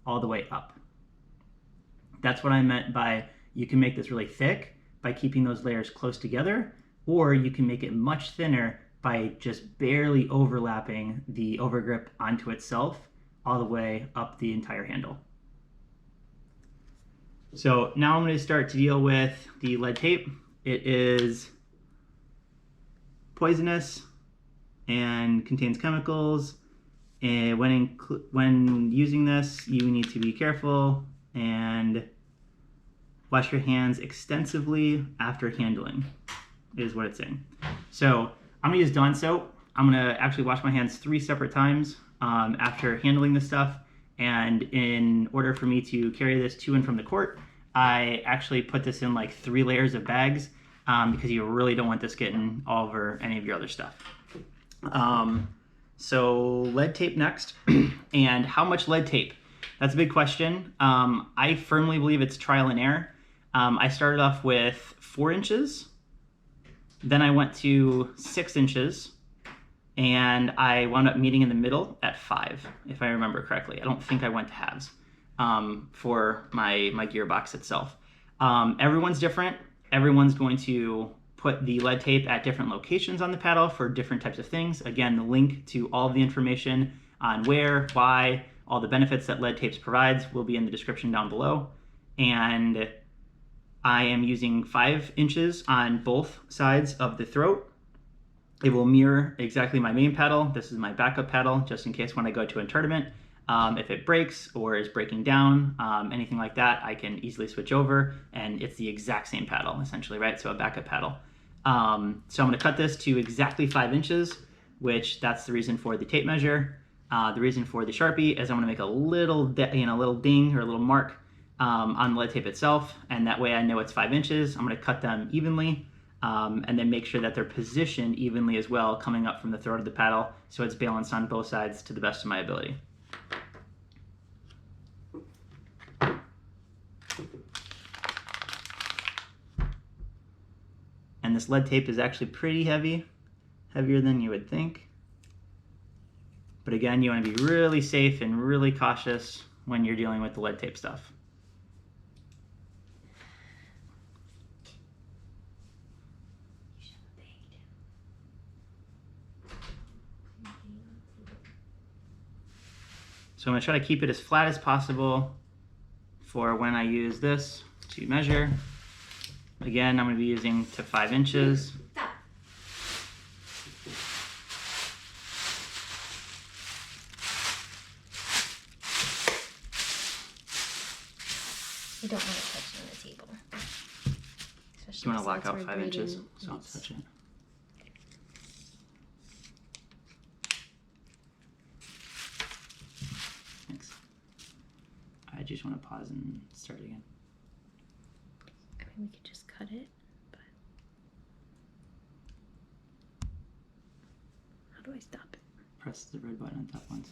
all the way up. That's what I meant by you can make this really thick by keeping those layers close together, or you can make it much thinner by just barely overlapping the overgrip onto itself all the way up the entire handle. So now I'm going to start to deal with the lead tape. It is poisonous and contains chemicals. And when using this, you need to be careful and wash your hands extensively after handling, is what it's saying. So I'm gonna use Dawn soap. I'm gonna actually wash my hands 3 separate times after handling this stuff. And in order for me to carry this to and from the court, I actually put this in like 3 layers of bags because you really don't want this getting all over any of your other stuff. So lead tape next. And how much lead tape? That's a big question. I firmly believe it's trial and error. I started off with 4 inches, then I went to 6 inches, and I wound up meeting in the middle at 5, if I remember correctly. I don't think I went to halves for my gearbox itself. Everyone's different. Everyone's going to put the lead tape at different locations on the paddle for different types of things. Again, the link to all of the information on where, why, all the benefits that lead tapes provides will be in the description down below. And I am using 5 inches on both sides of the throat. It will mirror exactly my main paddle. This is my backup paddle, just in case when I go to a tournament, if it breaks or is breaking down, anything like that, I can easily switch over, and it's the exact same paddle, essentially, right? So a backup paddle. So I'm gonna cut this to exactly 5 inches, which that's the reason for the tape measure. The reason for the Sharpie is I'm gonna make a little ding or a little mark on the lead tape itself, and that way I know it's 5 inches. I'm gonna cut them evenly, and then make sure that they're positioned evenly as well, coming up from the throat of the paddle, so it's balanced on both sides to the best of my ability. And this lead tape is actually pretty heavy, heavier than you would think. But again, you want to be really safe and really cautious when you're dealing with the lead tape stuff. So I'm going to try to keep it as flat as possible for when I use this to measure. Again, I'm going to be using to 5 inches. You don't want to touch it on the table. You want to lock out 5 inches, so I'll touch it. Thanks. I just want to pause and start again. I mean, we could just cut it, but how do I stop it? Press the red button on top once.